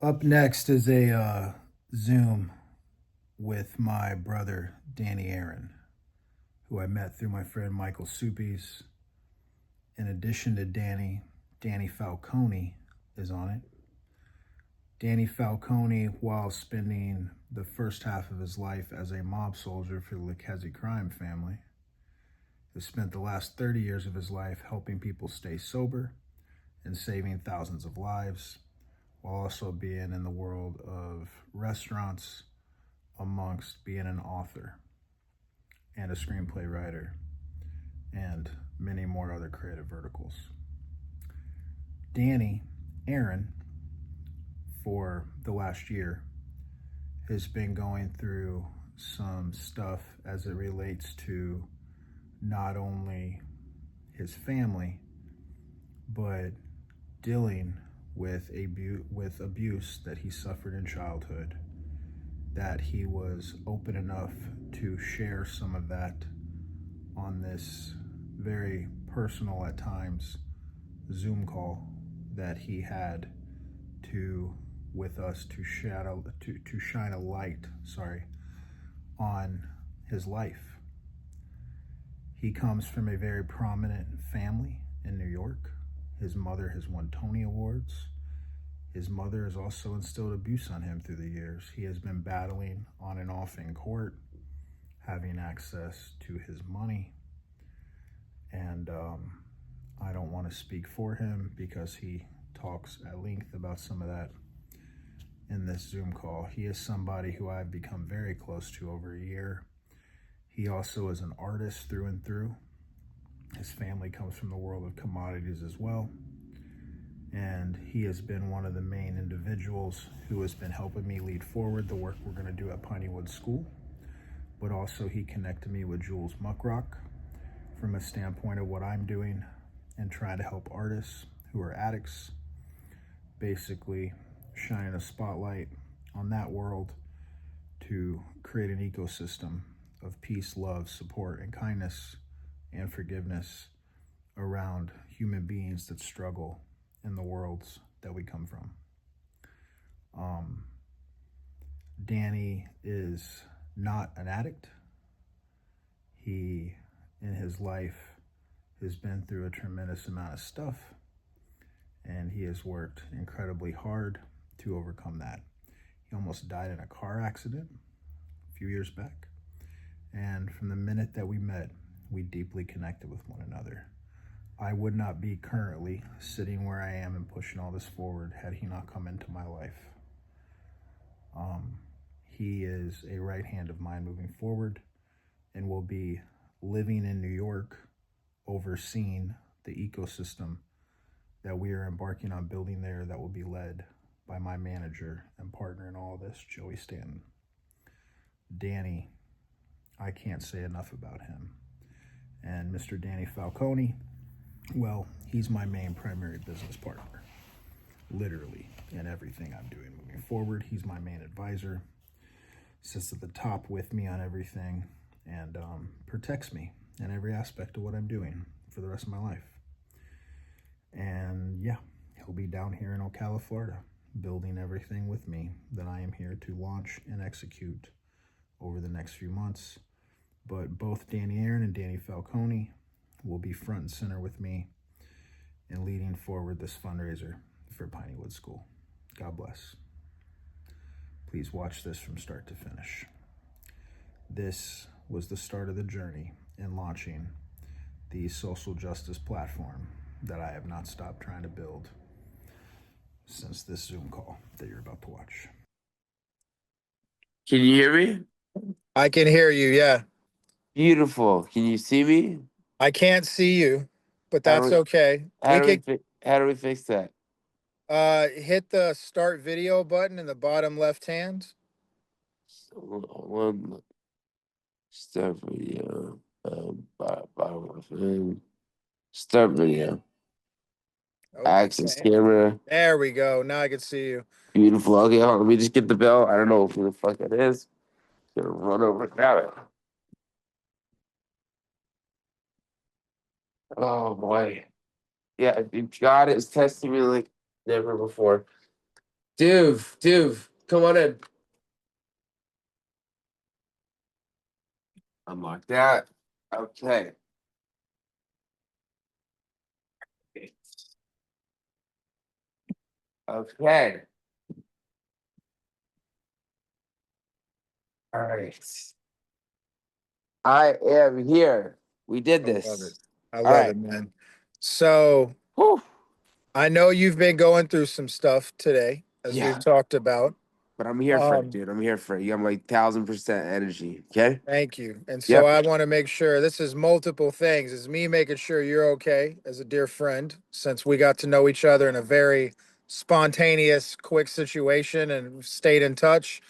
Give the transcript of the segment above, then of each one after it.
Up next is a Zoom with my brother Danny Aron, who I met through my friend Michael Suppies. In addition to Danny Falcone is on it. Danny Falcone, while spending the first half of his life as a mob soldier for the Lucchese crime family, has spent the last 30 years of his life helping people stay sober and saving thousands of lives, while also being in the world of restaurants, amongst being an author and a screenplay writer and many more other creative verticals. Danny Aron, for the last year, has been going through some stuff as it relates to not only his family, but dealing with abuse that he suffered in childhood, that he was open enough to share some of that on this very personal at times Zoom call that he had to with us to shine a light, on his life. He comes from a very prominent family in New York. His mother has won Tony Awards. His mother has also instilled abuse on him through the years. He has been battling on and off in court, having access to his money. And I don't want to speak for him because he talks at length about some of that in this Zoom call. He is somebody who I've become very close to over a year. He also is an artist through and through. His family comes from the world of commodities as well. And he has been one of the main individuals who has been helping me lead forward the work we're going to do at Pineywood School. But also he connected me with Jules Muckrock from a standpoint of what I'm doing and trying to help artists who are addicts, basically shining a spotlight on that world to create an ecosystem of peace, love, support, and kindness and forgiveness around human beings that struggle in the worlds that we come from. Danny is not an addict. He, in his life, has been through a tremendous amount of stuff, and he has worked incredibly hard to overcome that. He almost died in a car accident a few years back, and from the minute that we met, we deeply connected with one another. I would not be currently sitting where I am and pushing all this forward had he not come into my life. He is a right hand of mine moving forward and will be living in New York, overseeing the ecosystem that we are embarking on building there, that will be led by my manager and partner in all of this, Joey Stanton. Danny, I can't say enough about him. And Mr. Danny Falcone, well, he's my main primary business partner, literally, in everything I'm doing moving forward. He's my main advisor, sits at the top with me on everything, and protects me in every aspect of what I'm doing for the rest of my life. And yeah, he'll be down here in Ocala, Florida, building everything with me that I am here to launch and execute over the next few months. But both Danny Aron and Danny Falcone will be front and center with me in leading forward this fundraiser for Pineywood School. God bless. Please watch this from start to finish. This was the start of the journey in launching the social justice platform that I have not stopped trying to build since this Zoom call that you're about to watch. Can you hear me? I can hear you, yeah. Beautiful. Can you see me? I can't see you, but How do that's we okay. how do we how do we fix that? Hit the start video button in the bottom left hand. One start video. Start video. Access Okay. camera. There we go. Now I can see you. Beautiful. Okay, hold on. Let me just get the bell. I don't know who the fuck it is. Gonna run over and grab it. Oh boy. Yeah, God is testing me like never before. Dude, come on in. Unlock that. Okay. Okay. All right. I am here. We did I love it. this. I All love right. it, man. So Whew. I know you've been going through some stuff today, as we've Yeah. talked about. But I'm here for it, Um, dude. I'm here for it. You got my 1,000% energy. Okay. Thank you. And so Yep. I want to make sure this is multiple things. It's me making sure you're okay as a dear friend, since we got to know each other in a very spontaneous, quick situation and stayed in touch.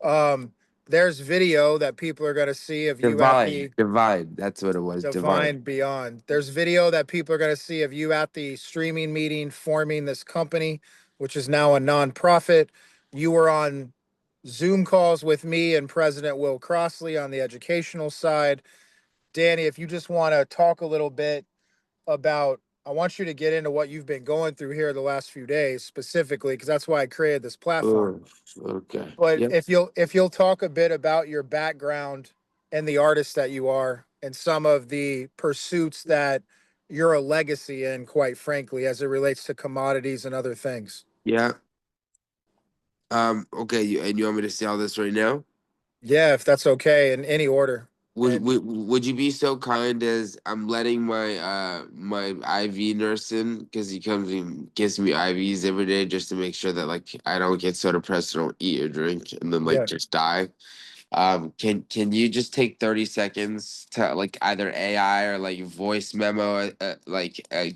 Um, there's video that people are going to see of you at Divine. the Divine. That's what it was. Divine. Divine Beyond. There's video that people are going to see of you at the streaming meeting forming this company, which is now a nonprofit. You were on Zoom calls with me and President Will Crossley on the educational side. Danny, if you just want to talk a little bit about, I want you to get into what you've been going through here the last few days specifically, because that's why I created this platform. Oh, okay. But Yep. if you'll talk a bit about your background and the artist that you are and some of the pursuits that you're a legacy in, quite frankly, as it relates to commodities and other things. Yeah. Okay. You want me to say all this right now? Yeah, if that's okay, in any order. And Would you be so kind as I'm letting my IV nurse in because he comes and gives me IVs every day just to make sure that like I don't get so depressed I don't eat or drink and then like yeah, just die. Can you just take 30 seconds to like either AI or like voice memo,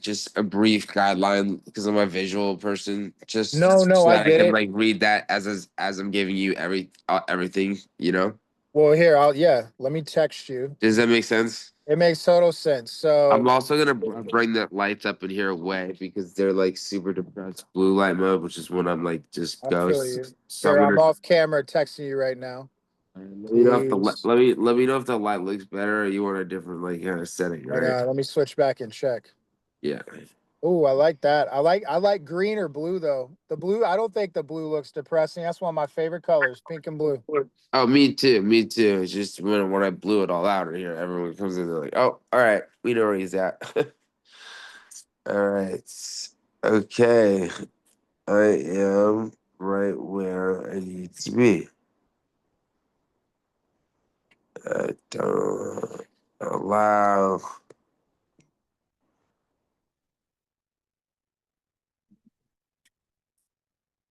just a brief guideline because I'm a visual person, no, just no, so I that I get can it. like read that as I'm giving you everything, you know? Well, here, yeah, let me text you. Does that make sense? It makes total sense. I'm So also gonna bring the lights up in here away because they're like super depressed blue light mode, which is when I'm like just I feel ghost. you. So I'm Here, I'm gonna off camera texting you right now. let me know if Please. let me know if the light looks better or you want a different like kind of setting, Hang right? on, let me switch back and check. Yeah. Oh, I like that. I like green or blue though. The blue, I don't think the blue looks depressing. That's one of my favorite colors, pink and blue. Oh, me too. Me too. It's just when I blew it all out in here, everyone comes in. They're like, "Oh, all right, we know where he's at." All right. Okay. I am right where I need to be. Don't allow.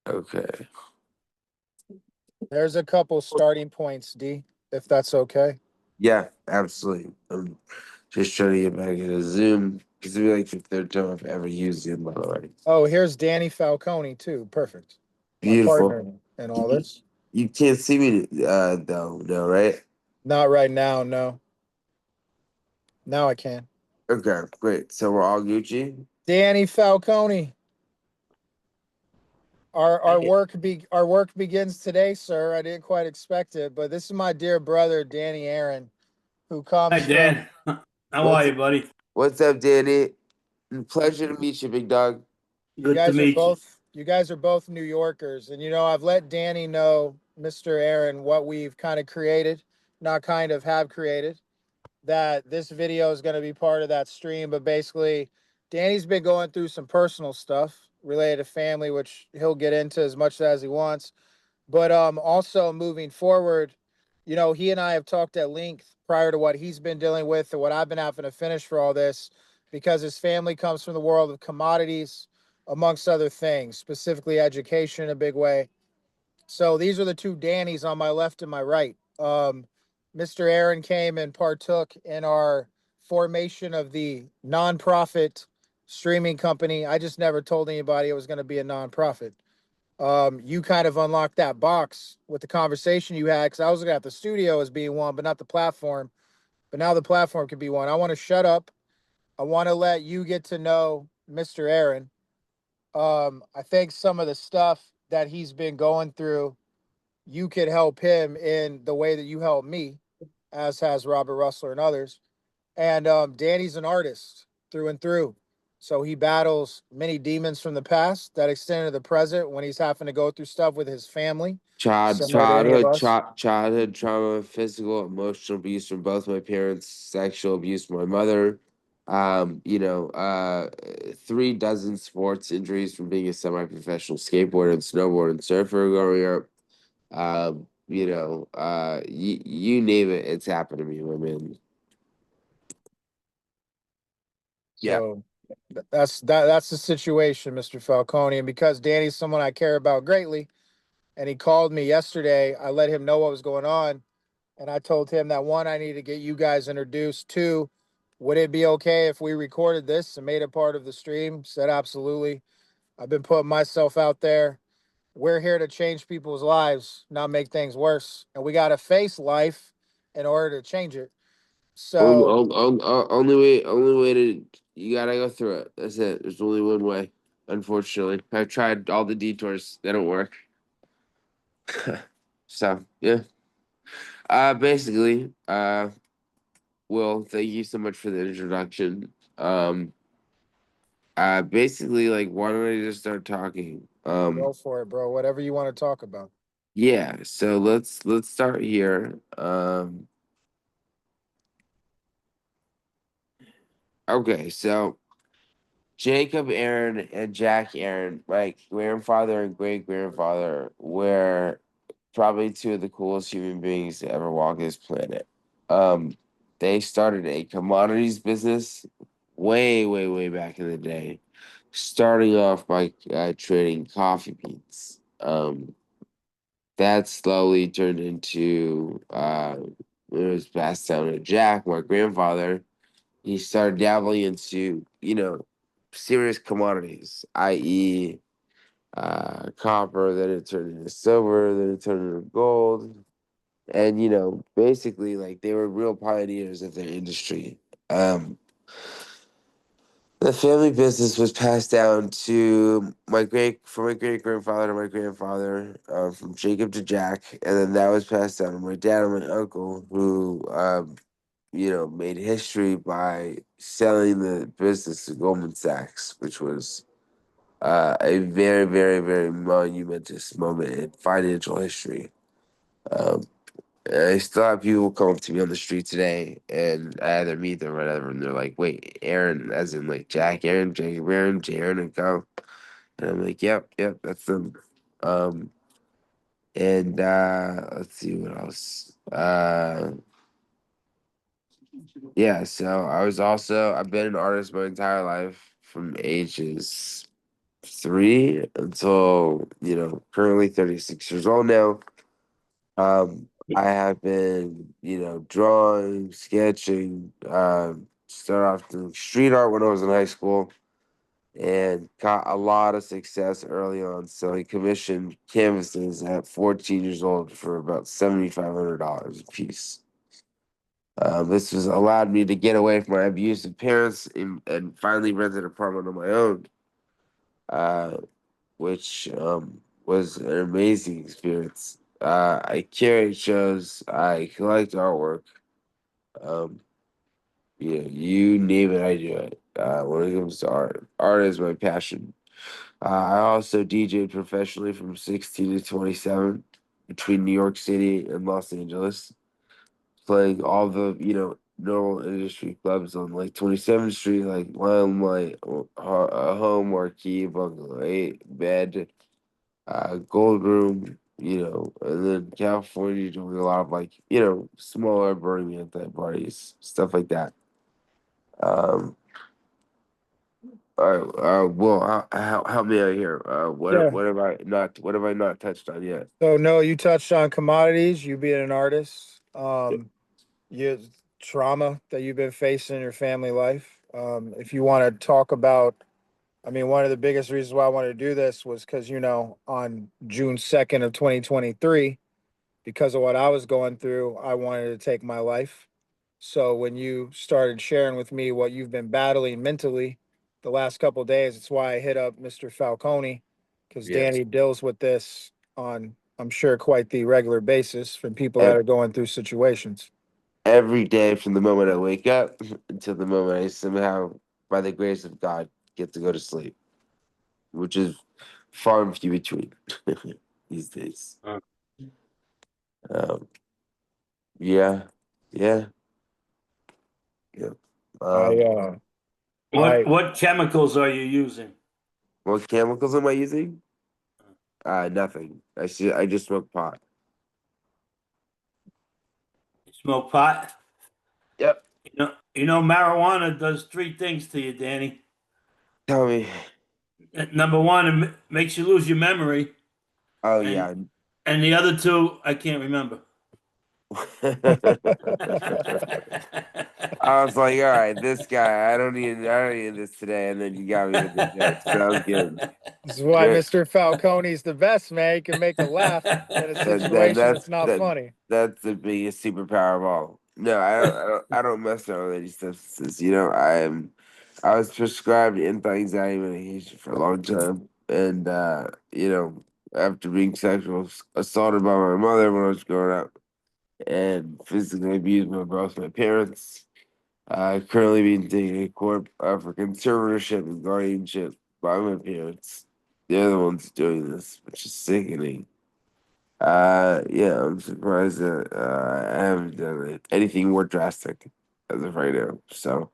Okay. There's a couple starting points, D, if that's okay. Yeah, absolutely. I'm just trying to get back into Zoom because it'll be like the third time I've ever used Zoom, by the way. Oh, here's Danny Falcone too. Perfect. My Beautiful. partner in all You, this. you can't see me though, no, right? Not right now, no. Now I can. Okay, great. So we're all Gucci. Danny Falcone. Our work begins today, sir. I didn't quite expect it, but this is my dear brother, Danny Aron, who Hi, comes from. Dan. How are What's you, buddy? what's up, Danny? Pleasure to meet you, big dog. You Good to guys are meet you. both you guys are both New Yorkers, and I've let Danny know, Mr. Aaron, what we've kind of created, not kind of have created. That this video is going to be part of that stream, but basically, Danny's been going through some personal stuff related to family, which he'll get into as much as he wants. But also moving forward, he and I have talked at length prior to what he's been dealing with and what I've been having to finish for all this, because his family comes from the world of commodities, amongst other things, specifically education in a big way. So these are the two Dannys on my left and my right. Mr. Aaron came and partook in our formation of the nonprofit streaming company. I just never told anybody it was going to be a nonprofit. You kind of unlocked that box with the conversation you had, because I was looking at the studio as being one, but not the platform. But now the platform could be one. I want to shut up. I want to let you get to know Mr. Aaron. I think some of the stuff that he's been going through, you could help him in the way that you helped me, as has Robert Russler and others. And Danny's an artist through and through. So he battles many demons from the past that extend to the present when he's having to go through stuff with his family, similar to any of us. Childhood trauma, physical, emotional abuse from both my parents, sexual abuse from my mother. 3 dozen sports injuries from being a semi-professional skateboarder and snowboarder and surfer growing up. You name it, it's happened to me, my man. Yeah. So that's the situation, Mr. Falcone. And because Danny's someone I care about greatly, and he called me yesterday, I let him know what was going on. And I told him that one, I need to get you guys introduced. Two, would it be okay if we recorded this and made it part of the stream? Said absolutely. I've been putting myself out there. We're here to change people's lives, not make things worse. And we got to face life in order to change it. So, Only way to you gotta go through it. That's it. There's only one way. Unfortunately, I've tried all the detours. They don't work. So yeah. Basically, Will, thank you so much for the introduction. Basically, like, why don't I just start talking? go for it, bro. Whatever you want to talk about. Yeah. So let's start here. Okay. So Jacob Aaron and Jack Aaron, my grandfather and great grandfather, were probably two of the coolest human beings to ever walk this planet. Um, they started a commodities business way, way, way back in the day, starting off by trading coffee beans. That slowly turned into it was passed down to Jack, my grandfather. He started dabbling into, serious commodities, i.e., copper, then it turned into silver, then it turned into gold. And, basically, like, they were real pioneers of their industry. The family business was passed down from my great grandfather to my grandfather, from Jacob to Jack, and then that was passed down to my dad and my uncle, who made history by selling the business to Goldman Sachs, which was a very, very, very monumentous moment in financial history. Um, I still have people come up to me on the street today, and I either meet them or whatever, and they're like, "Wait, Aaron, as in like Jack Aaron, Jacob Aaron, J Aaron, and go." And I'm like, "Yep, that's them." Um, and let's see what else. Yeah, so I've been an artist my entire life from ages 3 until, currently 36 years old now. I have been, drawing, sketching, started off doing street art when I was in high school and got a lot of success early on. So I commissioned canvases at 14 years old for about $7,500 a piece. This was allowed me to get away from my abusive parents and finally rent an apartment on my own, uh, which was an amazing experience. I curate shows, I collect artwork. Um, you name it, I do it. When it comes to art is my passion. I also DJed professionally from 16 to 27 between New York City and Los Angeles, playing all the normal industry clubs on like 27th Street, like Limelight, Home, Marquee, Bungalow 8, Bed, Gold Room, and then California doing a lot of like smaller Burning Man type parties, stuff like that. Um, all right, well, help me out here. Yeah. What have I not touched on yet? So no, you touched on commodities, you being an artist, your trauma that you've been facing in your family life. If you want to talk about, I mean, one of the biggest reasons why I wanted to do this was because, on June 2nd of 2023, because of what I was going through, I wanted to take my life. So when you started sharing with me what you've been battling mentally the last couple of days, it's why I hit up Mr. Falcone, because Yes. Danny deals with this on, I'm sure, quite the regular basis from people that E- are going through situations. Every day from the moment I wake up until the moment I somehow, by the grace of God, get to go to sleep, which is far and few between these days. Um, yeah, yeah, yeah. I What chemicals are you using? What chemicals am I using? Nothing. I just smoke pot. You smoke pot? Yep. You know, marijuana does three things to you, Danny. Tell me. Number one, it makes you lose your memory, Oh and yeah. and the other two, I can't remember. I was like, all right, this guy, I don't need this today, and then you got me with the joke. Sounds good. This is why Good. Mr. Falcone's the best, man. He can make a laugh in a situation that's not funny. That's the biggest superpower of all. No, I don't mess around with any substances. You know, I was prescribed anti-anxiety medication for a long time, and you know, after being sexual assaulted by my mother when I was growing up, and physically abused by both my parents. Currently being taken to court for conservatorship and guardianship by my parents. They're the ones doing this, which is sickening. Yeah, I'm surprised that I haven't done anything more drastic as of right now. So,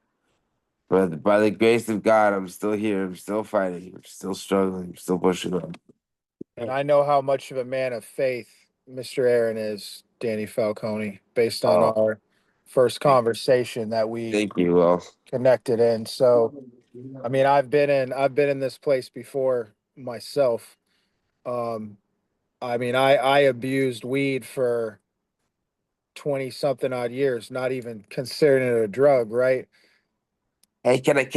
but by the grace of God, I'm still here. I'm still fighting. I'm still struggling. I'm still pushing on. And I know how much of a man of faith Mr. Aron is, Danny Falcone, based on Oh, our first conversation that we thank you, Will. connected in. So, I mean, I've been in this place before myself. Um, I mean, I abused weed for 20 something odd years, not even considering it a drug, right? Hey, can I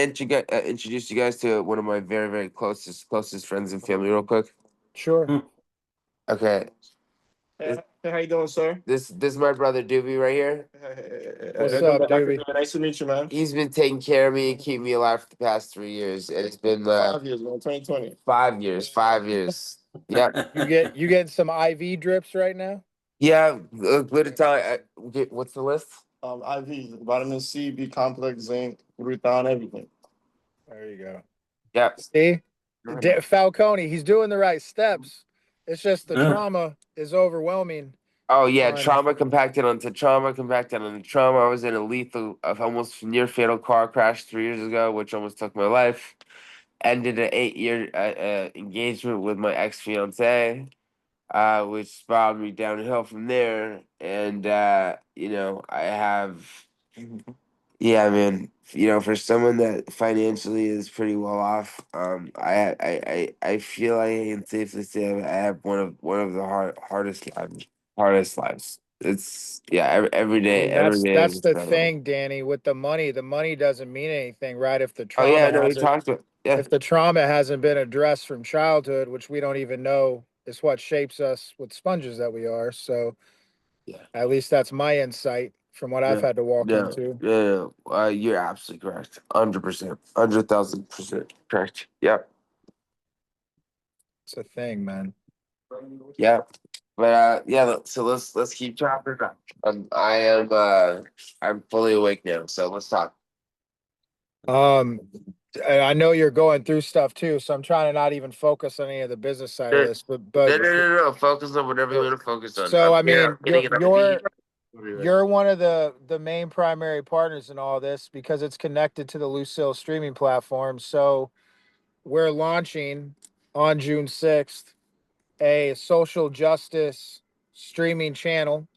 introduce you guys to one of my very very closest friends and family real quick? Sure. Okay, Hey, how you doing, sir? this is my brother Doobie right here. What's up, Doobie? Nice to meet you, man. He's been taking care of me and keeping me alive for the past 3 years, and it's been 5 years, man. 2020. 5 years. 5 years. Yeah, You getting some IV drips right now? yeah. Good to tell. What's the list? IV, vitamin C, B complex, zinc, glutathione, everything. There you go. Yeah. See, Falcone, he's doing the right steps. It's just the trauma is overwhelming. Oh yeah, On trauma compacted onto trauma. I was in a lethal, of almost near fatal car crash 3 years ago, which almost took my life. Ended an 8 year engagement with my ex fiance, which spiraled me downhill from there. And you know, I have, yeah, man. You know, for someone that financially is pretty well off, I feel like I can safely say I have one of the hardest lives. It's yeah, every I day, mean, every day is that's the incredible. thing, Danny, with the money. The money doesn't mean anything, right? Oh yeah, no, he talked to yeah, If the trauma hasn't been addressed from childhood, which we don't even know is what shapes us with sponges that we are. So yeah. at least that's my insight from what I've No, had to walk no, into. no, no. You're absolutely correct. 100%, 100,000% correct. Yep, It's a thing, man. yep. But yeah. So let's keep talking. I'm fully awake now. So let's talk. Um, and I know you're going through stuff too, so I'm trying to not even focus on any of the business side of No, this. no. Focus on whatever you want to focus on. So I'm I here. mean, I'm getting it. you're one of the main primary partners in all this because it's connected to the Lucille streaming platform. So we're launching on June 6th a social justice streaming channel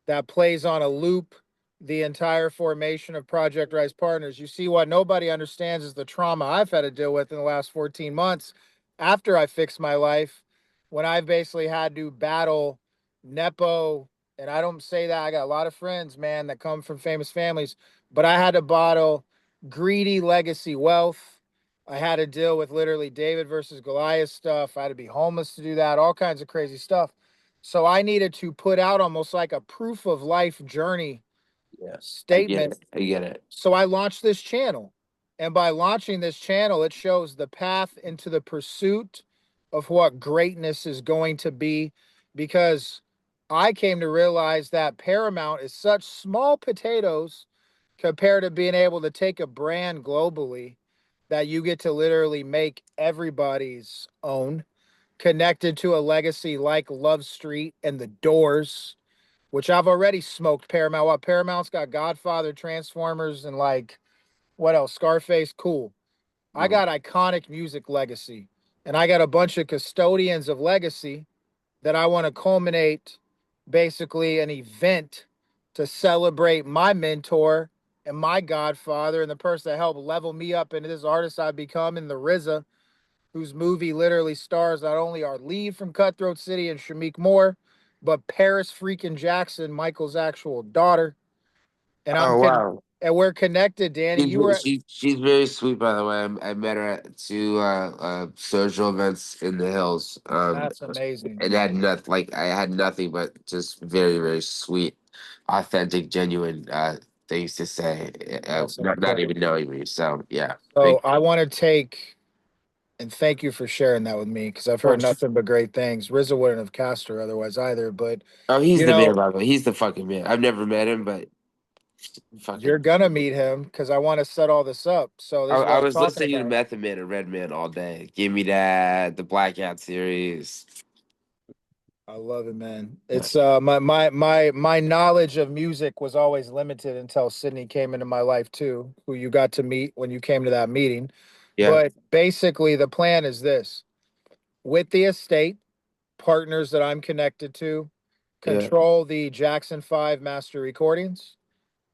that plays on a loop the entire formation of Project Rise Partners. You see, what nobody understands is the trauma I've had to deal with in the last 14 months after I fixed my life, when I've basically had to battle Nepo. And I don't say that, I got a lot of friends, man, that come from famous families, but I had to battle greedy legacy wealth. I had to deal with literally David versus Goliath stuff. I had to be homeless to do that, all kinds of crazy stuff. So I needed to put out almost like a proof of life journey Yeah, statement. I get it. So I launched this channel. And by launching this channel, it shows the path into the pursuit of what greatness is going to be. Because I came to realize that Paramount is such small potatoes compared to being able to take a brand globally that you get to literally make everybody's own, connected to a legacy like Love Street and The Doors, which I've already smoked Paramount. What Paramount's got Godfather, Transformers, and like what else? Scarface, cool. I got iconic music legacy, and I got a bunch of custodians of legacy that I want to culminate basically an event to celebrate my mentor and my godfather and the person that helped level me up into this artist I've become in the RZA, whose movie literally stars not only our lead from Cutthroat City and Shamik Moore, but Paris freaking Jackson, Michael's actual daughter. And Oh wow. and we're connected, Danny. You were She's very sweet, by the way. I met her at two social events in the hills. That's amazing. And had nothing like I had nothing but just very, very sweet, authentic, genuine things to say. That's Not incredible. even knowing me. So yeah. So I want to take and thank you for sharing that with me because I've heard Course. nothing but great things. RZA wouldn't have cast her otherwise either. But Oh, he's you the man, know, by the way. He's the fucking man. I've never met him, but you're fucking. gonna meet him because I want to set all this up. So this is I what I'm was talking listening to about. Method Man and Red Man all day. Give me that, the Blackout series. I love it, man. Yeah. It's my knowledge of music was always limited until Sydney came into my life too, who you got to meet when you came to that meeting. Yeah. But basically the plan is this: with the estate, partners that I'm connected to, Yeah. control the Jackson 5 master recordings.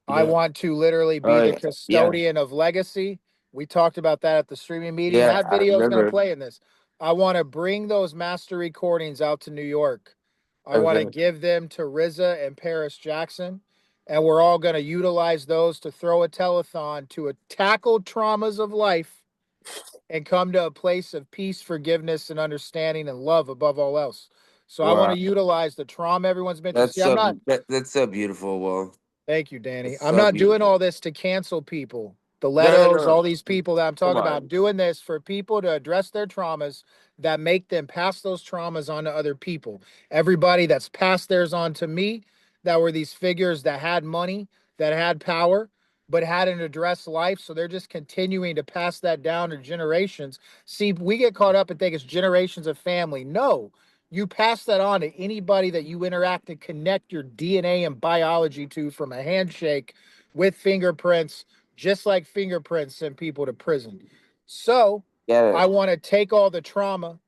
I Yeah. want to literally be Oh the yeah. Yeah. custodian of legacy. We talked about that at the streaming meeting. Yeah. That I video is going to remember. play in this. I want to bring those master recordings out to New York. I want to Okay. give them to RZA and Paris Jackson. And we're all going to utilize those to throw a telethon to tackle traumas of life and come to a place of peace, forgiveness, and understanding and love above all else. So I want to Wow. utilize the trauma everyone's been through. That's See, I'm so not. that's so beautiful, Will. Thank you, Danny. That's I'm so not doing beautiful. all this to cancel people. The No, Letos, no, all these no. people that I'm Come talking about, I'm on. doing this for people to address their traumas that make them pass those traumas on to other people. Everybody that's passed theirs on to me, that were these figures that had money, that had power, but hadn't addressed life. So they're just continuing to pass that down to generations. See, we get caught up and think it's generations of family. No, you pass that on to anybody that you interact and connect your DNA and biology to from a handshake with fingerprints, just like fingerprints send people to prison. So Get I it. want to take all the trauma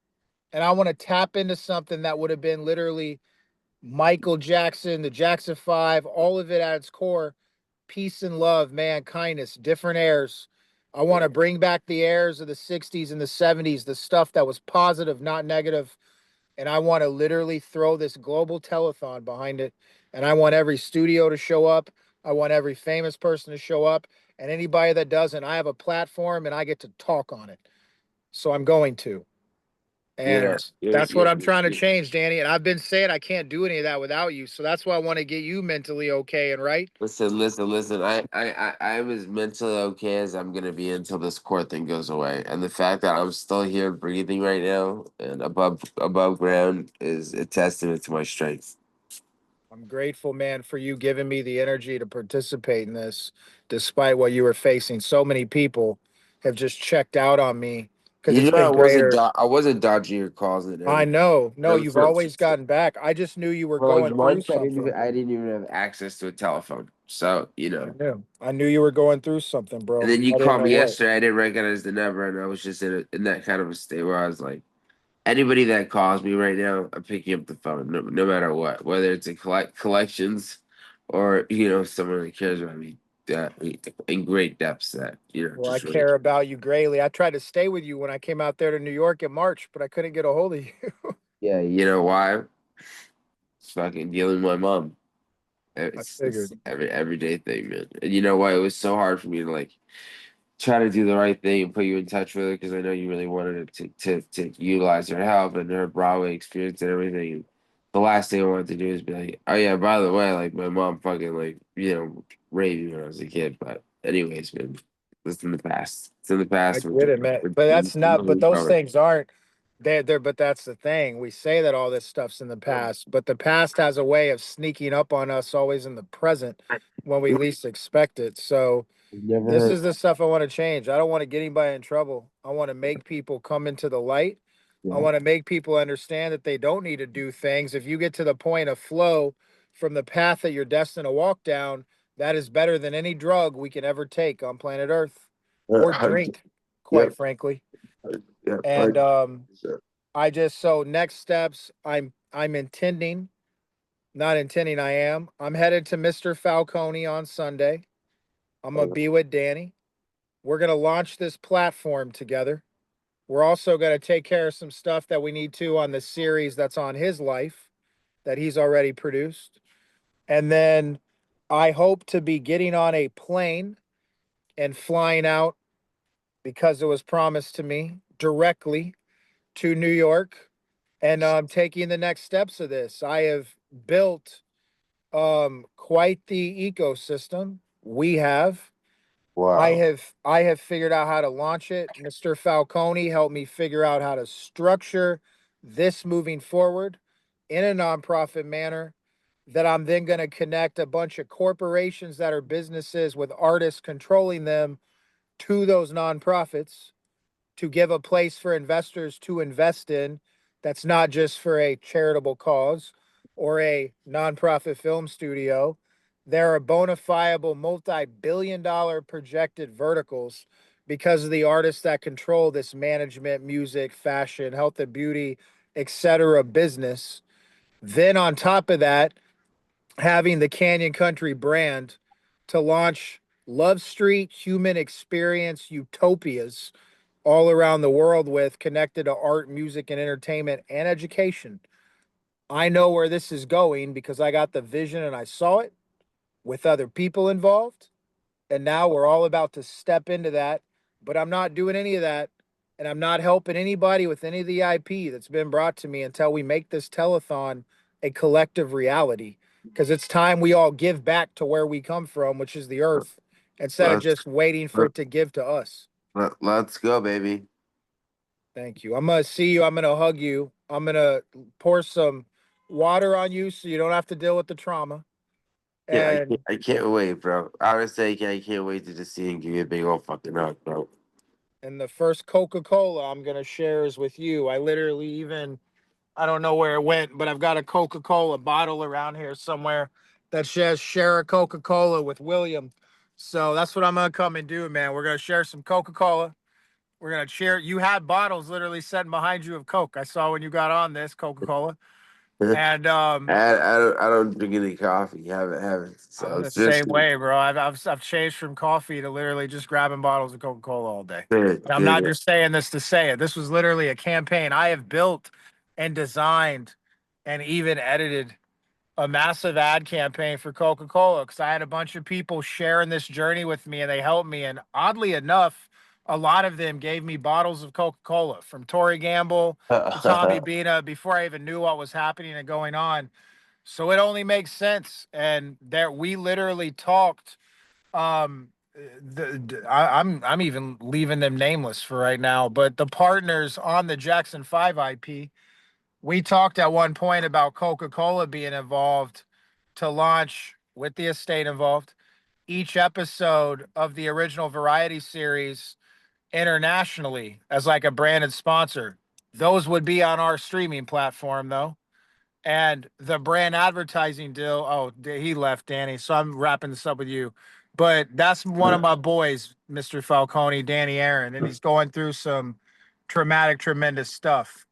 and I want to tap into something that would have been literally Michael Jackson, the Jackson 5, all of it at its core, peace and love, man, kindness, different airs. I want to bring back the airs of the 60s and the 70s, the stuff that was positive, not negative, and I want to literally throw this global telethon behind it. And I want every studio to show up. I want every famous person to show up. And anybody that doesn't, I have a platform and I get to talk on it. So I'm going to. Yeah. And that's what I'm trying to change, Danny. And I've been saying I can't do any of that without you. So that's why I want to get you mentally okay and right. Listen. I'm as mentally okay as I'm gonna be until this court thing goes away. And the fact that I'm still here breathing right now and above ground is a testament to my strength. I'm grateful, man, for you giving me the energy to participate in this, despite what you were facing. So many people have just checked out on me because You it's know, been greater. I wasn't dodging your calls and I everything. know. No, No, you've always gotten back. I just knew you were for like going through months, something. I didn't even have access to a telephone. So I knew. I knew you were going through something, and bro. then you I didn't called know me what. yesterday. I didn't recognize the number, and I was just in that kind of a state where I was like, anybody that calls me right now, I'm picking up the phone, no matter what, whether it's a collections or someone that cares about me in great depths. That Well, I just really. care about you greatly. I tried to stay with you when I came out there to New York in March, but I couldn't get a hold of you. Yeah, you know why? It's fucking dealing with my mom. I It's figured. everyday thing, man. And you know why it was so hard for me to like try to do the right thing and put you in touch with her because I know you really wanted to utilize her help and her Broadway experience and everything. And the last thing I wanted to do is be like, oh yeah, by the way, like my mom fucking like raped me when I was a kid. But anyways, man, it's in the past. It's in the I past. get it, man. But that's not, but those things aren't they're but that's the thing. We say that all this stuff's in the past, but the past has a way of sneaking up on us always in the present when we least expect it. So Never This heard. is the stuff I want to change. I don't want to get anybody in trouble. I want to make people come into the light. I Yeah. want to make people understand that they don't need to do things. If you get to the point of flow from the path that you're destined to walk down, that is better than any drug we can ever take on planet Earth or drink, quite Yep. frankly. Yep. And I just so next steps, I'm intending, not intending, I am. I'm headed to Mr. Falcone on Sunday. I'm gonna be with Danny. We're gonna launch this platform together. We're also gonna take care of some stuff that we need to on the series that's on his life that he's already produced. And then I hope to be getting on a plane and flying out because it was promised to me directly to New York and taking the next steps of this. I have built quite the ecosystem. We have. Wow. I have figured out how to launch it. Mr. Falcone helped me figure out how to structure this moving forward in a nonprofit manner that I'm then going to connect a bunch of corporations that are businesses with artists controlling them to those nonprofits to give a place for investors to invest in that's not just for a charitable cause or a nonprofit film studio. There are bona fide multi-billion-dollar projected verticals because of the artists that control this management, music, fashion, health and beauty, etc. business. Then on top of that, having the Canyon Country brand to launch Love Street human experience utopias all around the world with connected to art, music, and entertainment and education. I know where this is going because I got the vision and I saw it with other people involved. And now we're all about to step into that. But I'm not doing any of that. And I'm not helping anybody with any of the IP that's been brought to me until we make this telethon a collective reality. Because it's time we all give back to where we come from, which is the earth, instead of Let's just waiting for it to give to us. let's go, baby. Thank you. I'm gonna see you. I'm gonna hug you. I'm gonna pour some water on you so you don't have to deal with the trauma. Yeah, And I can't wait, bro. Honestly, I can't wait to just see and give you a big old fucking hug, bro. the first Coca-Cola I'm gonna share is with you. I literally even I don't know where it went, but I've got a Coca-Cola bottle around here somewhere that says share a Coca-Cola with William. So that's what I'm gonna come and do, man. We're gonna share some Coca-Cola. We're gonna share. You had bottles literally sitting behind you of Coke. I saw when you got on this Coca-Cola. And I don't drink any coffee. Haven't. So I'm the it's just same way, bro. I've changed from coffee to literally just grabbing bottles of Coca-Cola all day. good, And I'm not good. just saying this to say it. This was literally a campaign. I have built and designed and even edited a massive ad campaign for Coca-Cola because I had a bunch of people sharing this journey with me and they helped me. And oddly enough, a lot of them gave me bottles of Coca-Cola from Tori Gamble to Tommy Bina before I even knew what was happening and going on. So it only makes sense. And there we literally talked. Um, I'm even leaving them nameless for right now, but the partners on the Jackson 5 IP, we talked at one point about Coca-Cola being involved to launch with the estate involved each episode of the original variety series internationally as like a branded sponsor. Those would be on our streaming platform though. And the brand advertising deal, oh, he left, Danny. So I'm wrapping this up with you. But that's one of my boys, Mr. Falcone, Danny Aron, and he's going through some traumatic, tremendous stuff.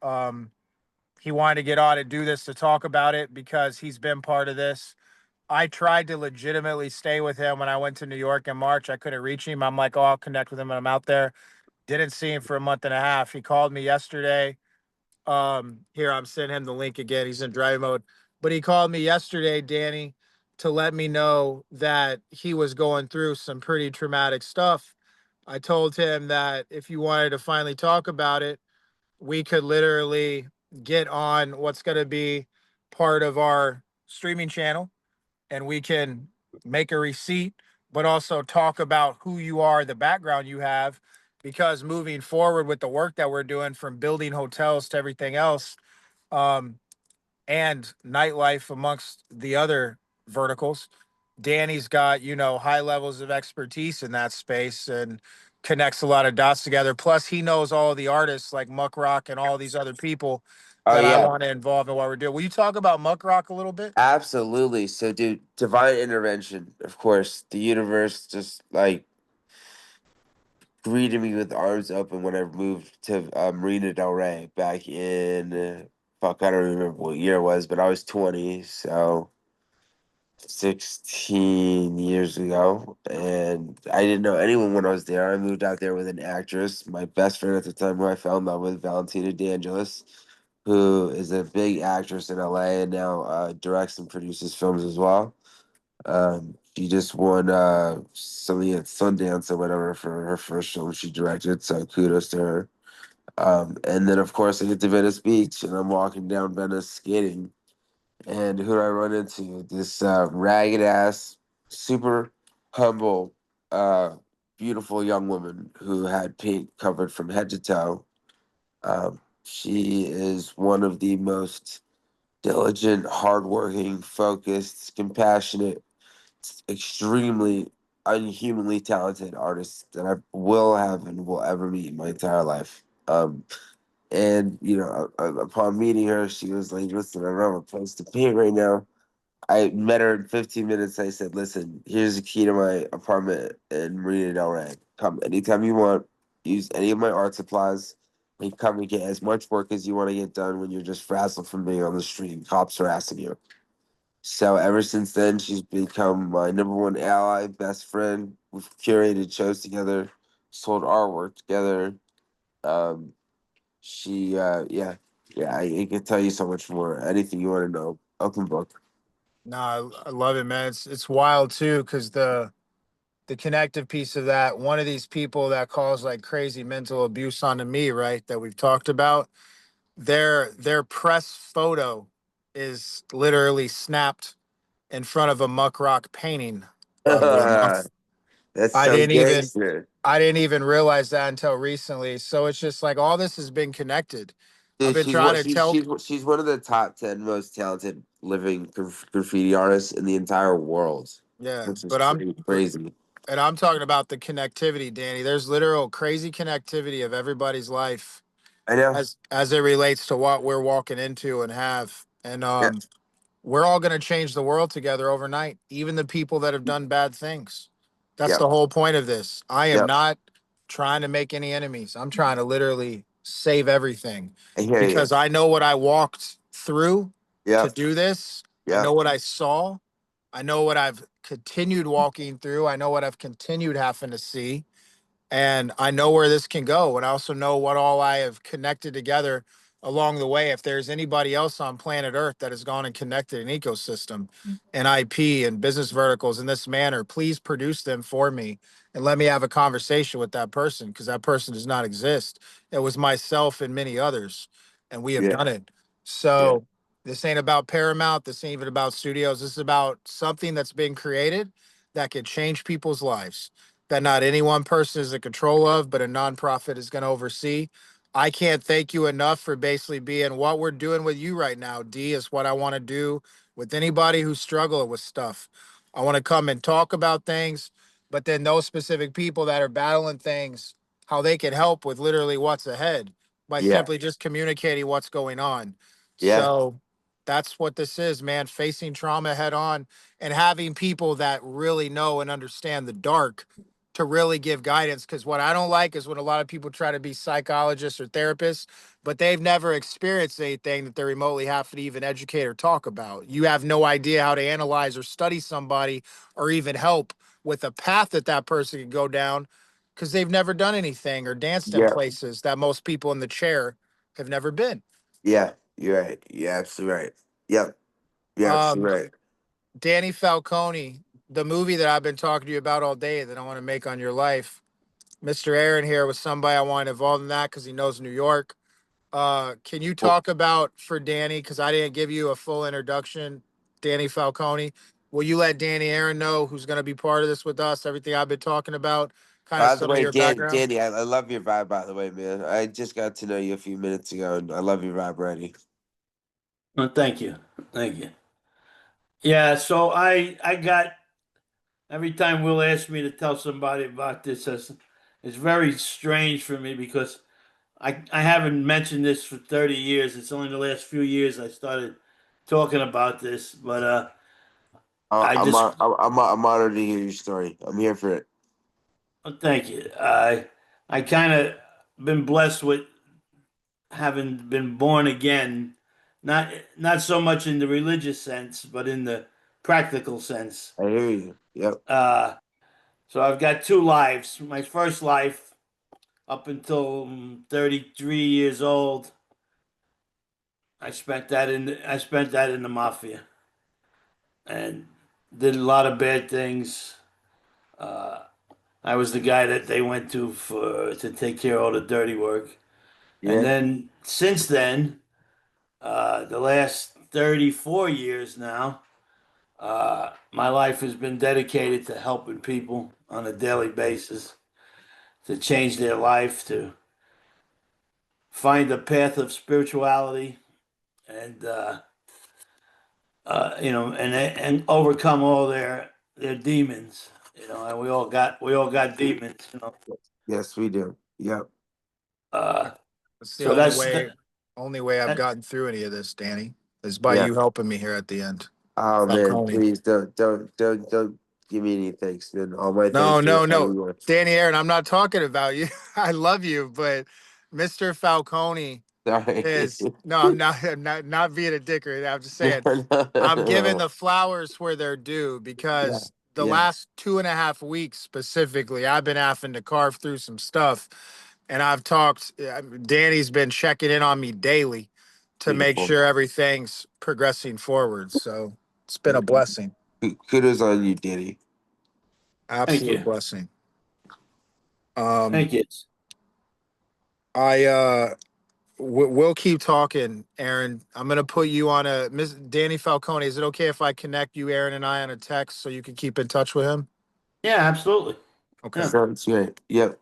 He wanted to get on and do this to talk about it because he's been part of this. I tried to legitimately stay with him when I went to New York in March. I couldn't reach him. I'm like, oh, I'll connect with him when I'm out there. Didn't see him for a month and a half. He called me yesterday. Here I'm sending him the link again. He's in drive mode, but he called me yesterday, Danny, to let me know that he was going through some pretty traumatic stuff. I told him that if you wanted to finally talk about it, we could literally get on what's going to be part of our streaming channel and we can make a receipt, but also talk about who you are, the background you have, because moving forward with the work that we're doing from building hotels to everything else, um, and nightlife amongst the other verticals, Danny's got, high levels of expertise in that space and connects a lot of dots together. Plus, he knows all of the artists like Muck Rock and all these other people Oh that I yeah, want to involve in what we're doing. Will you talk about Muck Rock a little bit? absolutely. So, dude, divine intervention. Of course, the universe just like greeted me with arms open when I moved to Marina Del Rey back in fuck, I don't remember what year it was, but I was 20, so 16 years ago, and I didn't know anyone when I was there. I moved out there with an actress, my best friend at the time, who I fell in love with, Valentina DeAngelis, who is a big actress in LA and now directs and produces films as well. She just won something at Sundance or whatever for her first film she directed, so kudos to her. And then, of course, I get to Venice Beach, and I'm walking down Venice skating, and who do I run into? This ragged ass, super humble, uh, beautiful young woman who had paint covered from head to toe. She is one of the most diligent, hardworking, focused, compassionate, extremely unhumanly talented artists that I will have and will ever meet in my entire life. And upon meeting her, she was like, "Listen, I don't have a place to paint right now." I met her in 15 minutes. I said, "Listen, here's the key to my apartment in Marina Del Rey. Come anytime you want. Use any of my art supplies, and come and get as much work as you want to get done when you're just frazzled from being on the street and cops harassing you." So ever since then, she's become my number one ally, best friend. We've curated shows together, sold artwork together. Um, yeah, yeah. I can tell you so much more. Anything you want to know, open book. No, I love it, man. It's wild too, because the connective piece of that, one of these people that calls like crazy mental abuse onto me, right? That we've talked about, their press photo is literally snapped in front of a Muck Rock painting of them. That's I so didn't even gangster, I didn't even realize that until recently. So it's just like all this has been connected. I've dude. been She's trying what to tell she's one of the top 10 most talented living graffiti artists in the entire world, yeah, which is but pretty crazy. I'm talking about the connectivity, Danny. There's literal crazy connectivity of everybody's life I know. as it relates to what we're walking into and have. And Yeah, we're all going to change the world together overnight, even the people that have done bad things. That's yep, the whole point of this. I am yep. not trying to make any enemies. I'm trying to literally save everything I hear you. because I know what I walked through to Yep, do this. I know yep, what I saw. I know what I've continued walking through. I know what I've continued having to see, and I know where this can go. And I also know what all I have connected together along the way. If there's anybody else on planet Earth that has gone and connected an ecosystem and IP and business verticals in this manner, please produce them for me and let me have a conversation with that person because that person does not exist. It was myself and many others, and we have yeah, done it. yeah, So this ain't about Paramount. This ain't even about studios. This is about something that's been created that could change people's lives that not any one person is in control of, but a nonprofit is going to oversee. I can't thank you enough for basically being what we're doing with you right now. D is what I want to do with anybody who's struggling with stuff. I want to come and talk about things, but then those specific people that are battling things, how they can help with literally what's ahead by yeah, simply just communicating what's going on. yeah, So that's what this is, man. Facing trauma head on and having people that really know and understand the dark to really give guidance. Because what I don't like is when a lot of people try to be psychologists or therapists, but they've never experienced anything that they remotely have to even educate or talk about. You have no idea how to analyze or study somebody or even help with a path that that person could go down because they've never done anything or danced in yeah, places that most people in the chair have never been. yeah. You're right. You're absolutely right. Yep, you're Um, absolutely right. Danny Falcone, the movie that I've been talking to you about all day that I want to make on your life. Mr. Aron here was somebody I want to involve in that because he knows New York. Can you Well, talk about for Danny, because I didn't give you a full introduction, Danny Falcone. Will you let Danny Aron know who's going to be part of this with us, everything I've been talking about, kind of by the some of way, your background? Danny, I love your vibe. By the way, man, I just got to know you a few minutes ago, and I love your vibe already. Well, thank you. Thank you. Yeah, so I got every time Will asks me to tell somebody about this, it's very strange for me because I haven't mentioned this for 30 years. It's only the last few years I started talking about this, but I just I'm honored to hear your story. I'm here for it. thank you. I kind of been blessed with having been born again, not so much in the religious sense, but in the practical sense. I hear you. Yep. So I've got two lives. My first life, up until 33 years old, I spent that in the mafia and did a lot of bad things. Uh, I was the guy that they went to take care of all the dirty work. And Yeah. then since then, the last 34 years now, my life has been dedicated to helping people on a daily basis to change their life, to find a path of spirituality, and and overcome all their demons. And we all got demons. Yes, we do. Yep. Uh, It's the so that's the, only way I've that, gotten through any of this, Danny, is by Yeah. you helping me here at the end. Oh man, Falcone. please don't give me any thanks, man. All my No, thanks no, are no. yours. Danny Aaron, I'm not talking about you. I love you, but Mr. Falcone Sorry. is no, I'm not not being a dicker. I'm just saying I'm giving No. the flowers where they're due Yeah. because the Yeah. last 2.5 weeks specifically, I've been having to carve through some stuff. And I've talked, Danny's been checking in on me daily to make Beautiful. sure everything's progressing forward. So it's been a blessing, Kudos on you, Danny. thank absolute you, blessing. Um, thank you. I we'll keep talking, Aaron. I'm gonna put you on a Miss Danny Falcone. Is it okay if I connect you, Aaron, and I on a text so you can keep in touch with him? Yeah, absolutely. Okay. Yeah, Sounds great. Yep.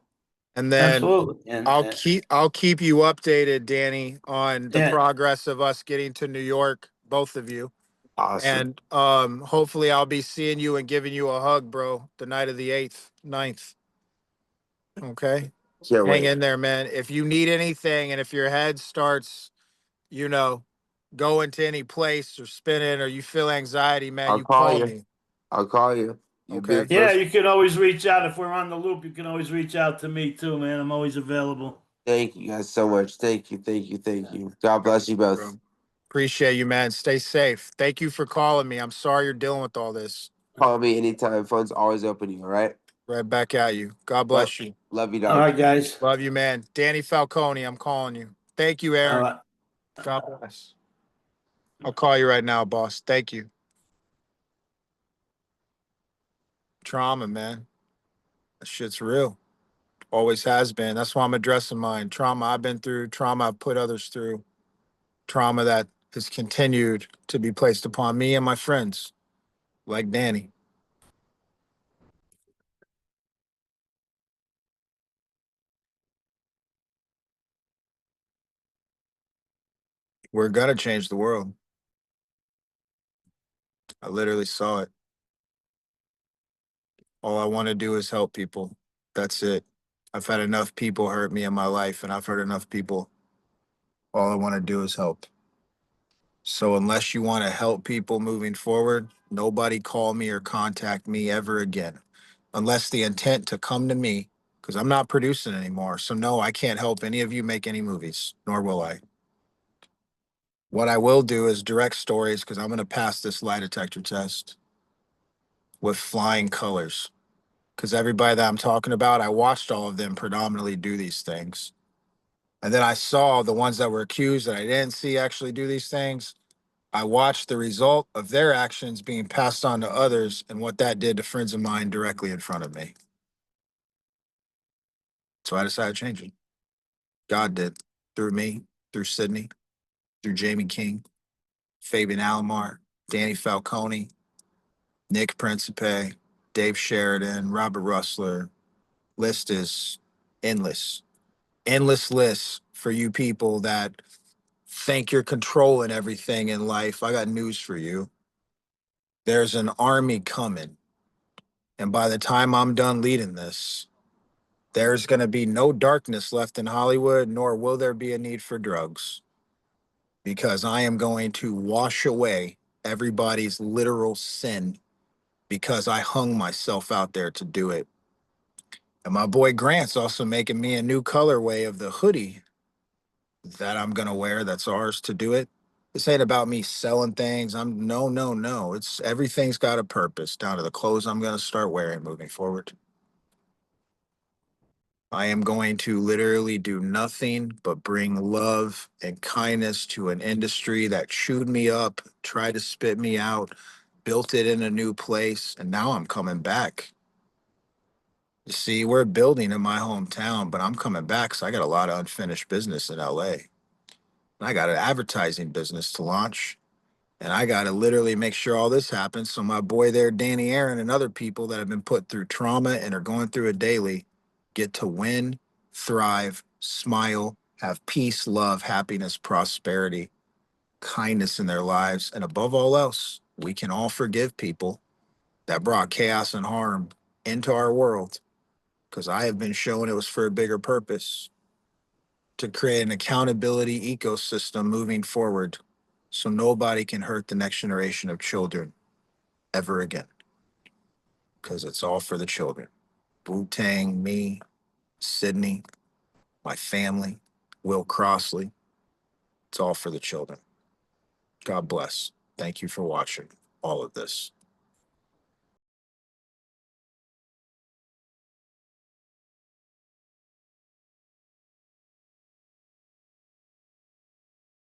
And then absolutely. And I'll keep you updated, Danny, on the yeah, progress of us getting to New York, both of you. Awesome. And hopefully I'll be seeing you and giving you a hug, bro, the night of the 8th, 9th. Okay. Can't Hang wait. in there, man. If you need anything and if your head starts, you know, going to any place or spinning or you feel anxiety, man, I'll you call call you. me. I'll call you. You'll be the Okay. yeah. first. You can always reach out if we're on the loop. You can always reach out to me too, man. I'm always available. Thank you guys so much. Thank you. Thank you. Thank you. God bless you both. Bro. Appreciate you, man. Stay safe. Thank you for calling me. I'm sorry you're dealing with all this. Call me anytime. Phone's always open to you. All right. Right back at you. God Love, bless you. love you, All dog. right, guys. Love you, man. Danny Falcone, I'm calling you. Thank you, All Aaron. right. God bless. I'll call you right now, boss. Thank you. Trauma, man. That shit's real. Always has been. That's why I'm addressing mine. Trauma I've been through, trauma I've put others through, trauma that has continued to be placed upon me and my friends, like Danny. We're gonna change the world. I literally saw it. All I want to do is help people. That's it. I've had enough people hurt me in my life, and I've hurt enough people. All I want to do is help. So unless you want to help people moving forward, nobody call me or contact me ever again. Unless the intent to come to me, because I'm not producing anymore. So no, I can't help any of you make any movies, nor will I. What I will do is direct stories because I'm going to pass this lie detector test with flying colors. Because everybody that I'm talking about, I watched all of them predominantly do these things. And then I saw the ones that were accused that I didn't see actually do these things. I watched the result of their actions being passed on to others and what that did to friends of mine directly in front of me. So I decided to change it. God did through me, through Sydney, through Jamie King, Fabian Alomar, Danny Falcone, Nick Principe, Dave Sheridan, Robert Russler. List is endless. Endless list for you people that think you're controlling everything in life. I got news for you. There's an army coming. And by the time I'm done leading this, there's going to be no darkness left in Hollywood, nor will there be a need for drugs, because I am going to wash away everybody's literal sin because I hung myself out there to do it. And my boy Grant's also making me a new colorway of the hoodie that I'm going to wear. That's ours to do it. This ain't about me selling things. No, no, no. It's everything's got a purpose, down to the clothes I'm going to start wearing moving forward. I am going to literally do nothing but bring love and kindness to an industry that chewed me up, tried to spit me out, built it in a new place, and now I'm coming back. You see, we're building in my hometown, but I'm coming back because I got a lot of unfinished business in LA. I got an advertising business to launch, and I got to literally make sure all this happens. So my boy there, Danny Aaron, and other people that have been put through trauma and are going through it daily get to win, thrive, smile, have peace, love, happiness, prosperity, kindness in their lives. And above all else, we can all forgive people that brought chaos and harm into our world, because I have been shown it was for a bigger purpose, to create an accountability ecosystem moving forward so nobody can hurt the next generation of children ever again, because it's all for the children. Wu Tang, me, Sydney, my family, Will Crossley, it's all for the children. God bless. Thank you for watching all of this.